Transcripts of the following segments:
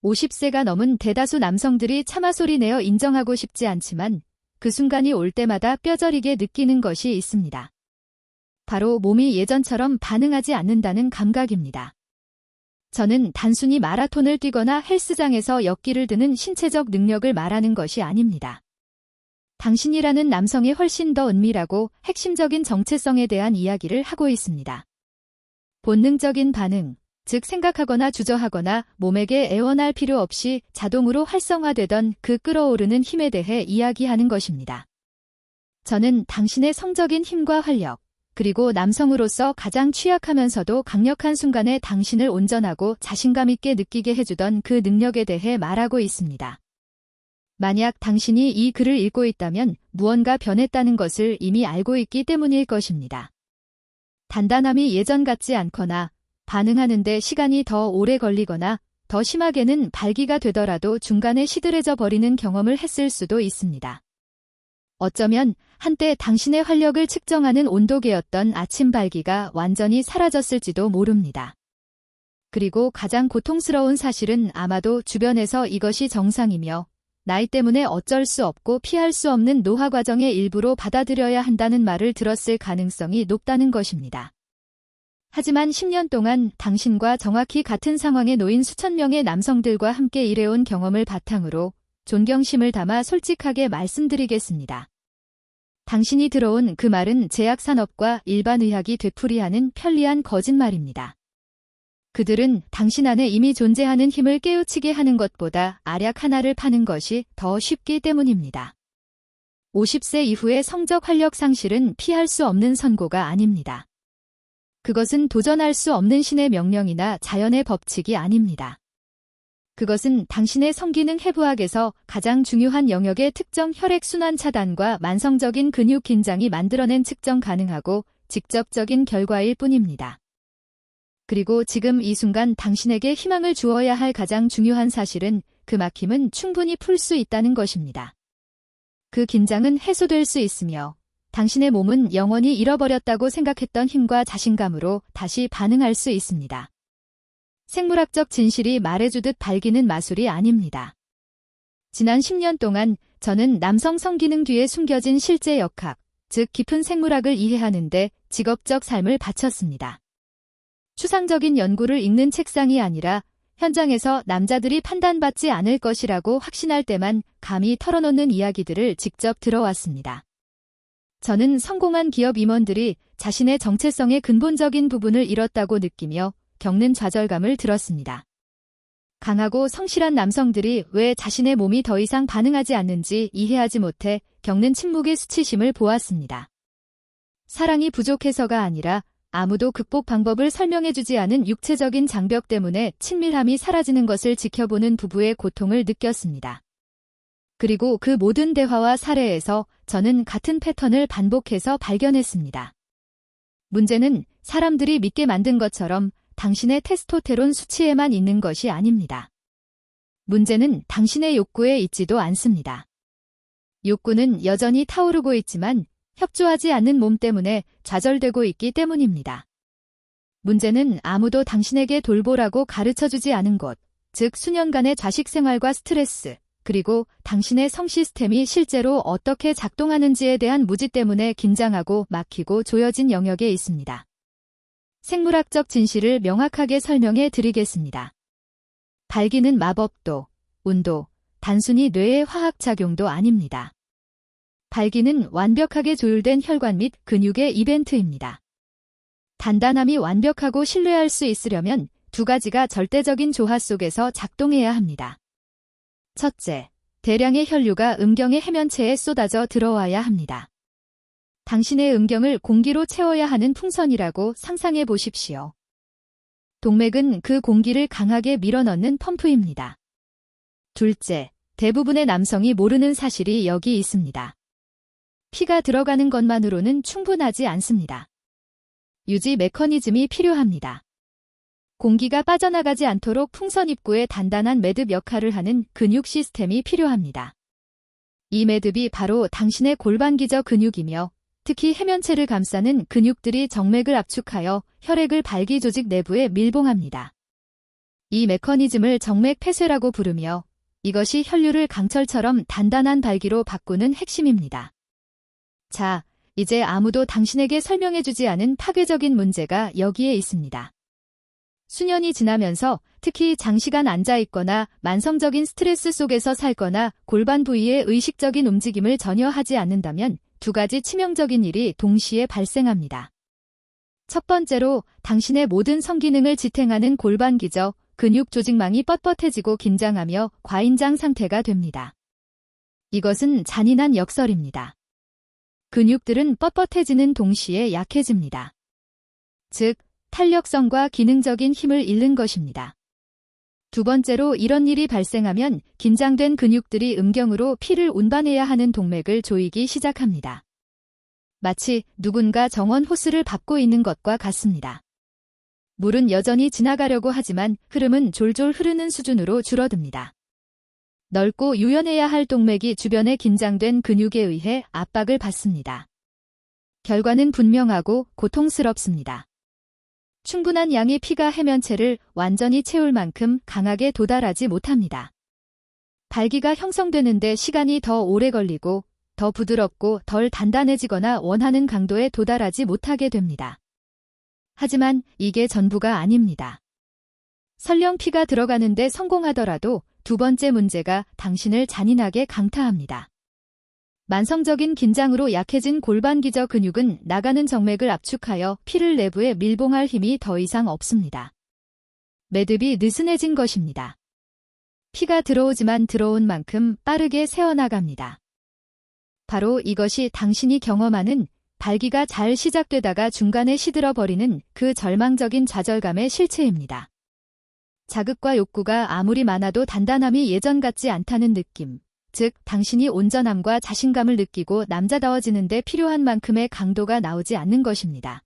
50세가 넘은 대다수 남성들이 차마 소리내어 인정하고 싶지 않지만 그 순간이 올 때마다 뼈저리게 느끼는 것이 있습니다. 바로 몸이 예전처럼 반응하지 않는다는 감각입니다. 저는 단순히 마라톤을 뛰거나 헬스장에서 역기를 드는 신체적 능력을 말하는 것이 아닙니다. 당신이라는 남성의 훨씬 더 은밀하고 핵심적인 정체성에 대한 이야기를 하고 있습니다. 본능적인 반응, 즉 생각하거나 주저하거나 몸에게 애원할 필요 없이 자동으로 활성화되던 그 끌어오르는 힘에 대해 이야기하는 것입니다. 저는 당신의 성적인 힘과 활력, 그리고 남성으로서 가장 취약하면서도 강력한 순간에 당신을 온전하고 자신감 있게 느끼게 해주던 그 능력에 대해 말하고 있습니다. 만약 당신이 이 글을 읽고 있다면 무언가 변했다는 것을 이미 알고 있기 때문일 것입니다. 단단함이 예전 같지 않거나 반응하는데 시간이 더 오래 걸리거나 더 심하게는 발기가 되더라도 중간에 시들해져 버리는 경험을 했을 수도 있습니다. 어쩌면 한때 당신의 활력을 측정하는 온도계였던 아침 발기가 완전히 사라졌을지도 모릅니다. 그리고 가장 고통스러운 사실은 아마도 주변에서 이것이 정상이며 나이 때문에 어쩔 수 없고 피할 수 없는 노화 과정의 일부로 받아들여야 한다는 말을 들었을 가능성이 높다는 것입니다. 하지만 10년 동안 당신과 정확히 같은 상황에 놓인 수천 명의 남성들과 함께 일해온 경험을 바탕으로 존경심을 담아 솔직하게 말씀드리겠습니다. 당신이 들어온 그 말은 제약산업과 일반의학이 되풀이하는 편리한 거짓말입니다. 그들은 당신 안에 이미 존재하는 힘을 깨우치게 하는 것보다 알약 하나를 파는 것이 더 쉽기 때문입니다. 50세 이후의 성적 활력 상실은 피할 수 없는 선고가 아닙니다. 그것은 도전할 수 없는 신의 명령이나 자연의 법칙이 아닙니다. 그것은 당신의 성기능 해부학에서 가장 중요한 영역의 특정 혈액순환 차단과 만성적인 근육 긴장이 만들어낸 측정 가능하고 직접적인 결과일 뿐입니다. 그리고 지금 이 순간 당신에게 희망을 주어야 할 가장 중요한 사실은 그 막힘은 충분히 풀 수 있다는 것입니다. 그 긴장은 해소될 수 있으며 당신의 몸은 영원히 잃어버렸다고 생각했던 힘과 자신감으로 다시 반응할 수 있습니다. 생물학적 진실이 말해주듯 발기는 마술이 아닙니다. 지난 10년 동안 저는 남성 성기능 뒤에 숨겨진 실제 역학, 즉 깊은 생물학을 이해하는 데 직업적 삶을 바쳤습니다. 추상적인 연구를 읽는 책상이 아니라 현장에서 남자들이 판단받지 않을 것이라고 확신할 때만 감히 털어놓는 이야기들을 직접 들어왔습니다. 저는 성공한 기업 임원들이 자신의 정체성의 근본적인 부분을 잃었다고 느끼며 겪는 좌절감을 들었습니다. 강하고 성실한 남성들이 왜 자신의 몸이 더 이상 반응하지 않는지 이해하지 못해 겪는 침묵의 수치심을 보았습니다. 사랑이 부족해서가 아니라 아무도 극복 방법을 설명해주지 않은 육체적인 장벽 때문에 친밀함이 사라지는 것을 지켜보는 부부의 고통을 느꼈습니다. 그리고 그 모든 대화와 사례에서 저는 같은 패턴을 반복해서 발견했습니다. 문제는 사람들이 믿게 만든 것처럼 당신의 테스토테론 수치에만 있는 것이 아닙니다. 문제는 당신의 욕구에 있지도 않습니다. 욕구는 여전히 타오르고 있지만 협조하지 않는 몸 때문에 좌절되고 있기 때문입니다. 문제는 아무도 당신에게 돌보라고 가르쳐주지 않은 것, 즉 수년간의 좌식 생활과 스트레스, 그리고 당신의 성 시스템이 실제로 어떻게 작동하는지에 대한 무지 때문에 긴장하고 막히고 조여진 영역에 있습니다. 생물학적 진실을 명확하게 설명해 드리겠습니다. 발기는 마법도, 운도, 단순히 뇌의 화학작용도 아닙니다. 발기는 완벽하게 조율된 혈관 및 근육의 이벤트입니다. 단단함이 완벽하고 신뢰할 수 있으려면 두 가지가 절대적인 조화 속에서 작동해야 합니다. 첫째, 대량의 혈류가 음경의 해면체에 쏟아져 들어와야 합니다. 당신의 음경을 공기로 채워야 하는 풍선이라고 상상해 보십시오. 동맥은 그 공기를 강하게 밀어넣는 펌프입니다. 둘째, 대부분의 남성이 모르는 사실이 여기 있습니다. 피가 들어가는 것만으로는 충분하지 않습니다. 유지 메커니즘이 필요합니다. 공기가 빠져나가지 않도록 풍선 입구에 단단한 매듭 역할을 하는 근육 시스템이 필요합니다. 이 매듭이 바로 당신의 골반기저 근육이며 특히 해면체를 감싸는 근육들이 정맥을 압축하여 혈액을 발기 조직 내부에 밀봉합니다. 이 메커니즘을 정맥 폐쇄라고 부르며 이것이 혈류를 강철처럼 단단한 발기로 바꾸는 핵심입니다. 자, 이제 아무도 당신에게 설명해주지 않은 파괴적인 문제가 여기에 있습니다. 수년이 지나면서 특히 장시간 앉아있거나 만성적인 스트레스 속에서 살거나 골반 부위의 의식적인 움직임을 전혀 하지 않는다면 두 가지 치명적인 일이 동시에 발생합니다. 첫 번째로 당신의 모든 성기능을 지탱하는 골반 기저, 근육 조직망이 뻣뻣해지고 긴장하며 과인장 상태가 됩니다. 이것은 잔인한 역설입니다. 근육들은 뻣뻣해지는 동시에 약해집니다. 즉, 탄력성과 기능적인 힘을 잃는 것입니다. 두 번째로 이런 일이 발생하면 긴장된 근육들이 음경으로 피를 운반해야 하는 동맥을 조이기 시작합니다. 마치 누군가 정원 호스를 밟고 있는 것과 같습니다. 물은 여전히 지나가려고 하지만 흐름은 졸졸 흐르는 수준으로 줄어듭니다. 넓고 유연해야 할 동맥이 주변에 긴장된 근육에 의해 압박을 받습니다. 결과는 분명하고 고통스럽습니다. 충분한 양의 피가 해면체를 완전히 채울 만큼 강하게 도달하지 못합니다. 발기가 형성되는데 시간이 더 오래 걸리고 더 부드럽고 덜 단단해지거나 원하는 강도에 도달하지 못하게 됩니다. 하지만 이게 전부가 아닙니다. 설령 피가 들어가는데 성공하더라도 두 번째 문제가 당신을 잔인하게 강타합니다. 만성적인 긴장으로 약해진 골반 기저 근육은 나가는 정맥을 압축하여 피를 내부에 밀봉할 힘이 더 이상 없습니다. 매듭이 느슨해진 것입니다. 피가 들어오지만 들어온 만큼 빠르게 새어나갑니다. 바로 이것이 당신이 경험하는 발기가 잘 시작되다가 중간에 시들어버리는 그 절망적인 좌절감의 실체입니다. 자극과 욕구가 아무리 많아도 단단함이 예전 같지 않다는 느낌. 즉, 당신이 온전함과 자신감을 느끼고 남자다워지는 데 필요한 만큼의 강도가 나오지 않는 것입니다.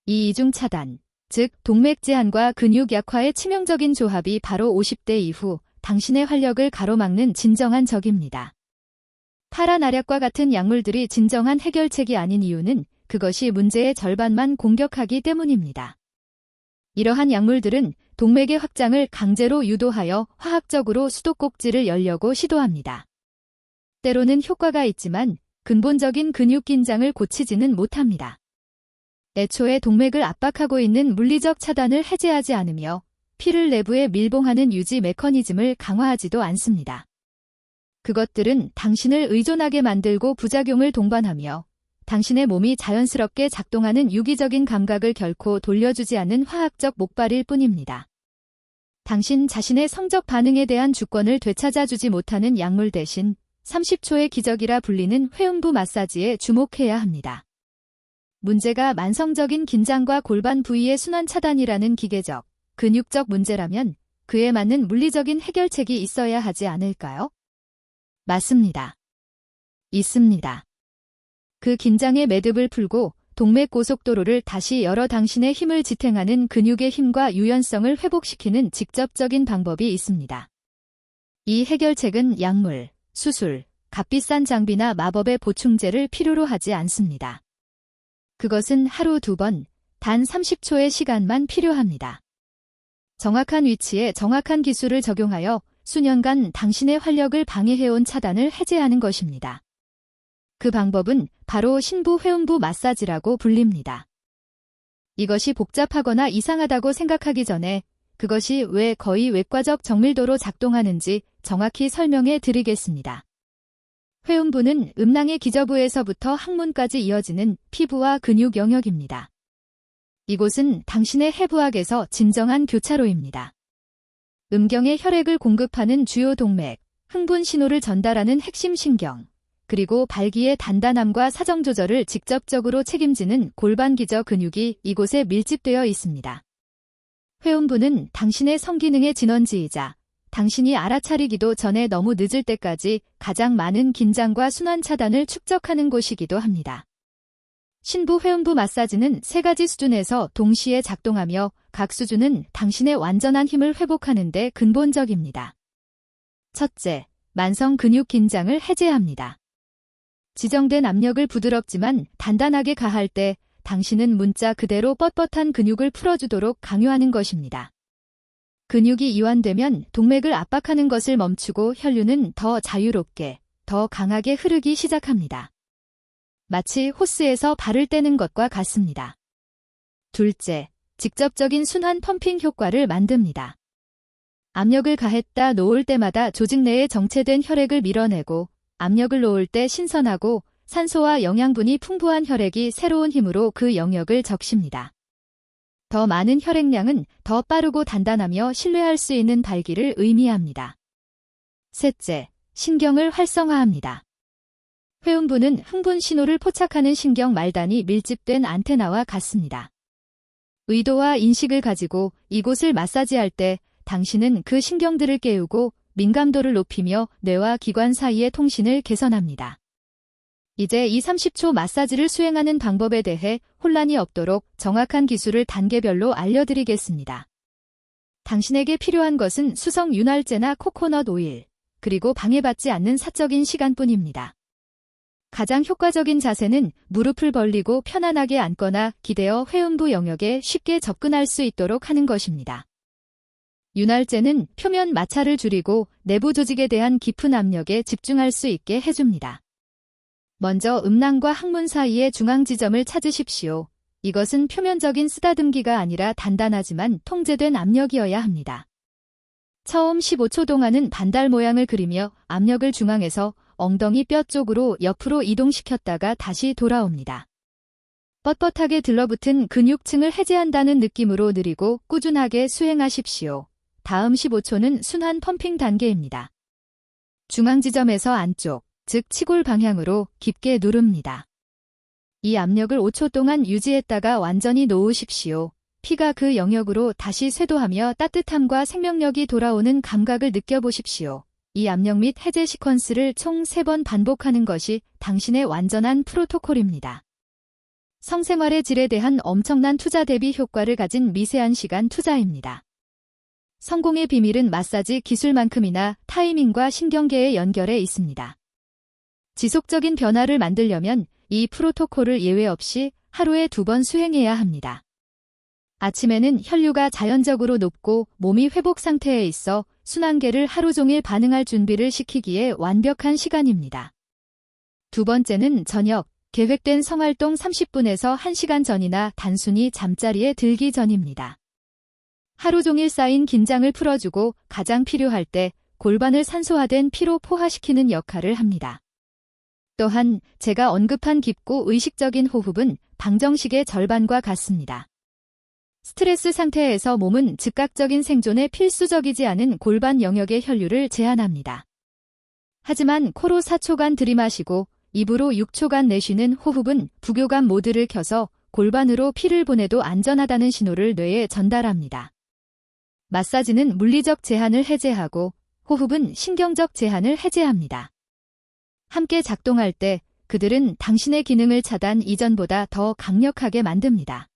이 이중 차단, 즉 동맥 제한과 근육 약화의 치명적인 조합이 바로 50대 이후 당신의 활력을 가로막는 진정한 적입니다. 파라나략과 같은 약물들이 진정한 해결책이 아닌 이유는 그것이 문제의 절반만 공격하기 때문입니다. 이러한 약물들은 동맥의 확장을 강제로 유도하여 화학적으로 수도꼭지를 열려고 시도합니다. 때로는 효과가 있지만 근본적인 근육 긴장을 고치지는 못합니다. 애초에 동맥을 압박하고 있는 물리적 차단을 해제하지 않으며 피를 내부에 밀봉하는 유지 메커니즘을 강화하지도 않습니다. 그것들은 당신을 의존하게 만들고 부작용을 동반하며 당신의 몸이 자연스럽게 작동하는 유기적인 감각을 결코 돌려주지 않는 화학적 목발일 뿐입니다. 당신 자신의 성적 반응에 대한 주권을 되찾아주지 못하는 약물 대신 30초의 기적이라 불리는 회음부 마사지에 주목해야 합니다. 문제가 만성적인 긴장과 골반 부위의 순환 차단이라는 기계적, 근육적 문제라면 그에 맞는 물리적인 해결책이 있어야 하지 않을까요? 맞습니다. 있습니다. 그 긴장의 매듭을 풀고 동맥 고속도로를 다시 열어 당신의 힘을 지탱하는 근육의 힘과 유연성을 회복시키는 직접적인 방법이 있습니다. 이 해결책은 약물, 수술, 값비싼 장비나 마법의 보충제를 필요로 하지 않습니다. 그것은 하루 2번, 단 30초의 시간만 필요합니다. 정확한 위치에 정확한 기술을 적용하여 수년간 당신의 활력을 방해해온 차단을 해제하는 것입니다. 그 방법은 바로 신부 회음부 마사지라고 불립니다. 이것이 복잡하거나 이상하다고 생각하기 전에 그것이 왜 거의 외과적 정밀도로 작동하는지 정확히 설명해 드리겠습니다. 회음부는 음낭의 기저부에서부터 항문까지 이어지는 피부와 근육 영역입니다. 이곳은 당신의 해부학에서 진정한 교차로입니다. 음경에 혈액을 공급하는 주요 동맥, 흥분 신호를 전달하는 핵심 신경, 그리고 발기의 단단함과 사정 조절을 직접적으로 책임지는 골반 기저 근육이 이곳에 밀집되어 있습니다. 회음부는 당신의 성기능의 진원지이자 당신이 알아차리기도 전에 너무 늦을 때까지 가장 많은 긴장과 순환 차단을 축적하는 곳이기도 합니다. 신부 회음부 마사지는 3가지 수준에서 동시에 작동하며 각 수준은 당신의 완전한 힘을 회복하는 데 근본적입니다. 첫째, 만성 근육 긴장을 해제합니다. 지정된 압력을 부드럽지만 단단하게 가할 때 당신은 문자 그대로 뻣뻣한 근육을 풀어주도록 강요하는 것입니다. 근육이 이완되면 동맥을 압박하는 것을 멈추고 혈류는 더 자유롭게, 더 강하게 흐르기 시작합니다. 마치 호스에서 발을 떼는 것과 같습니다. 둘째, 직접적인 순환 펌핑 효과를 만듭니다. 압력을 가했다 놓을 때마다 조직 내에 정체된 혈액을 밀어내고 압력을 놓을 때 신선하고 산소와 영양분이 풍부한 혈액이 새로운 힘으로 그 영역을 적십니다. 더 많은 혈액량은 더 빠르고 단단하며 신뢰할 수 있는 발기를 의미합니다. 셋째, 신경을 활성화합니다. 회음부는 흥분 신호를 포착하는 신경 말단이 밀집된 안테나와 같습니다. 의도와 인식을 가지고 이곳을 마사지할 때 당신은 그 신경들을 깨우고 민감도를 높이며 뇌와 기관 사이의 통신을 개선합니다. 이제 이 30초 마사지를 수행하는 방법에 대해 혼란이 없도록 정확한 기술을 단계별로 알려드리겠습니다. 당신에게 필요한 것은 수성 윤활제나 코코넛 오일, 그리고 방해받지 않는 사적인 시간뿐입니다. 가장 효과적인 자세는 무릎을 벌리고 편안하게 앉거나 기대어 회음부 영역에 쉽게 접근할 수 있도록 하는 것입니다. 윤활제는 표면 마찰을 줄이고 내부 조직에 대한 깊은 압력에 집중할 수 있게 해줍니다. 먼저 음낭과 항문 사이의 중앙 지점을 찾으십시오. 이것은 표면적인 쓰다듬기가 아니라 단단하지만 통제된 압력이어야 합니다. 처음 15초 동안은 반달 모양을 그리며 압력을 중앙에서 엉덩이 뼈 쪽으로 옆으로 이동시켰다가 다시 돌아옵니다. 뻣뻣하게 들러붙은 근육층을 해제한다는 느낌으로 느리고 꾸준하게 수행하십시오. 다음 15초는 순환 펌핑 단계입니다. 중앙 지점에서 안쪽, 즉 치골 방향으로 깊게 누릅니다. 이 압력을 5초 동안 유지했다가 완전히 놓으십시오. 피가 그 영역으로 다시 쇄도하며 따뜻함과 생명력이 돌아오는 감각을 느껴보십시오. 이 압력 및 해제 시퀀스를 총 3번 반복하는 것이 당신의 완전한 프로토콜입니다. 성생활의 질에 대한 엄청난 투자 대비 효과를 가진 미세한 시간 투자입니다. 성공의 비밀은 마사지 기술만큼이나 타이밍과 신경계의 연결에 있습니다. 지속적인 변화를 만들려면 이 프로토콜을 예외 없이 하루에 2번 수행해야 합니다. 아침에는 혈류가 자연적으로 높고 몸이 회복 상태에 있어 순환계를 하루 종일 반응할 준비를 시키기에 완벽한 시간입니다. 두 번째는 저녁, 계획된 성활동 30분에서 1시간 전이나 단순히 잠자리에 들기 전입니다. 하루 종일 쌓인 긴장을 풀어주고 가장 필요할 때 골반을 산소화된 피로 포화시키는 역할을 합니다. 또한 제가 언급한 깊고 의식적인 호흡은 방정식의 절반과 같습니다. 스트레스 상태에서 몸은 즉각적인 생존에 필수적이지 않은 골반 영역의 혈류를 제한합니다. 하지만 코로 4초간 들이마시고 입으로 6초간 내쉬는 호흡은 부교감 모드를 켜서 골반으로 피를 보내도 안전하다는 신호를 뇌에 전달합니다. 마사지는 물리적 제한을 해제하고 호흡은 신경적 제한을 해제합니다. 함께 작동할 때 그들은 당신의 기능을 차단 이전보다 더 강력하게 만듭니다.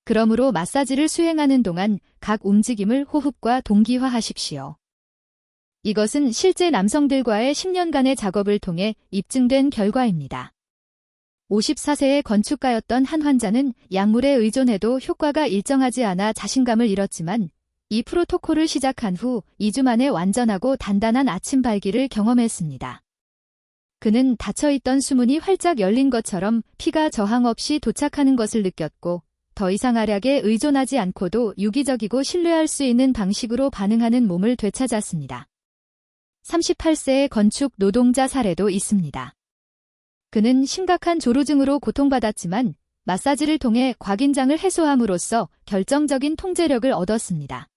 그러므로 마사지를 수행하는 동안 각 움직임을 호흡과 동기화하십시오. 이것은 실제 남성들과의 10년간의 작업을 통해 입증된 결과입니다. 54세의 건축가였던 한 환자는 약물에 의존해도 효과가 일정하지 않아 자신감을 잃었지만 이 프로토콜을 시작한 후 2주 만에 완전하고 단단한 아침 발기를 경험했습니다. 그는 닫혀있던 수문이 활짝 열린 것처럼 피가 저항 없이 도착하는 것을 느꼈고 더 이상 알약에 의존하지 않고도 유기적이고 신뢰할 수 있는 방식으로 반응하는 몸을 되찾았습니다. 38세의 건축 노동자 사례도 있습니다. 그는 심각한 조루증으로 고통받았지만 마사지를 통해 과긴장을 해소함으로써 결정적인 통제력을 얻었습니다.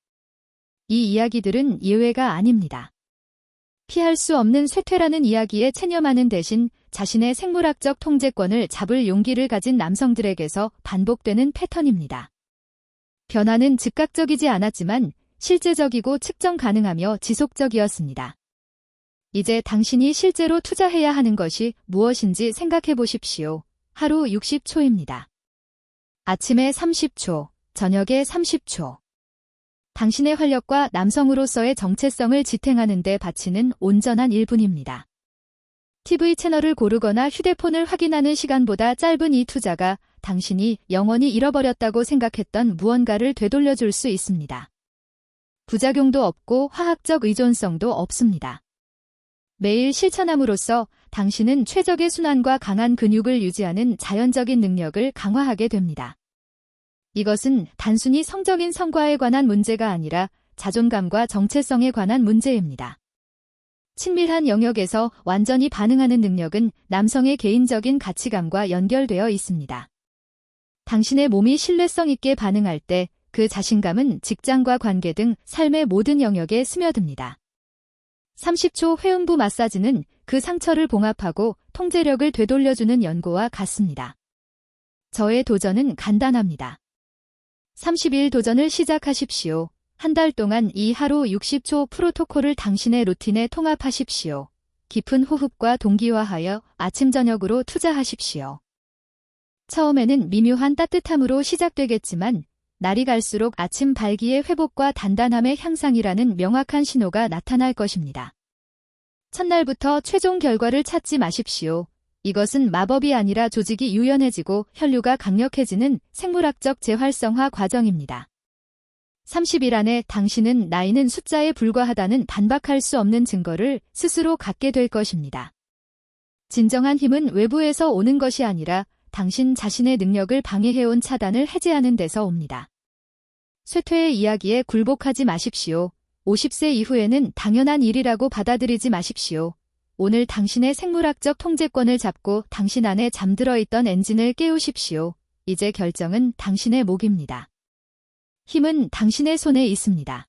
이 이야기들은 예외가 아닙니다. 피할 수 없는 쇠퇴라는 이야기에 체념하는 대신 자신의 생물학적 통제권을 잡을 용기를 가진 남성들에게서 반복되는 패턴입니다. 변화는 즉각적이지 않았지만 실제적이고 측정 가능하며 지속적이었습니다. 이제 당신이 실제로 투자해야 하는 것이 무엇인지 생각해 보십시오. 하루 60초입니다. 아침에 30초, 저녁에 30초. 당신의 활력과 남성으로서의 정체성을 지탱하는 데 바치는 온전한 1분입니다. TV 채널을 고르거나 휴대폰을 확인하는 시간보다 짧은 이 투자가 당신이 영원히 잃어버렸다고 생각했던 무언가를 되돌려줄 수 있습니다. 부작용도 없고 화학적 의존성도 없습니다. 매일 실천함으로써 당신은 최적의 순환과 강한 근육을 유지하는 자연적인 능력을 강화하게 됩니다. 이것은 단순히 성적인 성과에 관한 문제가 아니라 자존감과 정체성에 관한 문제입니다. 친밀한 영역에서 완전히 반응하는 능력은 남성의 개인적인 가치감과 연결되어 있습니다. 당신의 몸이 신뢰성 있게 반응할 때 그 자신감은 직장과 관계 등 삶의 모든 영역에 스며듭니다. 30초 회음부 마사지는 그 상처를 봉합하고 통제력을 되돌려주는 연고와 같습니다. 저의 도전은 간단합니다. 30일 도전을 시작하십시오. 한 달 동안 이 하루 60초 프로토콜을 당신의 루틴에 통합하십시오. 깊은 호흡과 동기화하여 아침 저녁으로 투자하십시오. 처음에는 미묘한 따뜻함으로 시작되겠지만 날이 갈수록 아침 발기의 회복과 단단함의 향상이라는 명확한 신호가 나타날 것입니다. 첫날부터 최종 결과를 찾지 마십시오. 이것은 마법이 아니라 조직이 유연해지고 혈류가 강력해지는 생물학적 재활성화 과정입니다. 30일 안에 당신은 나이는 숫자에 불과하다는 반박할 수 없는 증거를 스스로 갖게 될 것입니다. 진정한 힘은 외부에서 오는 것이 아니라 당신 자신의 능력을 방해해온 차단을 해제하는 데서 옵니다. 쇠퇴의 이야기에 굴복하지 마십시오. 50세 이후에는 당연한 일이라고 받아들이지 마십시오. 오늘 당신의 생물학적 통제권을 잡고 당신 안에 잠들어 있던 엔진을 깨우십시오. 이제 결정은 당신의 몫입니다. 힘은 당신의 손에 있습니다.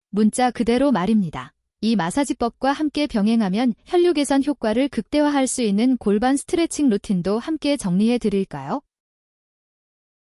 문자 그대로 말입니다. 이 마사지법과 함께 병행하면 혈류 개선 효과를 극대화할 수 있는 골반 스트레칭 루틴도 함께 정리해 드릴까요?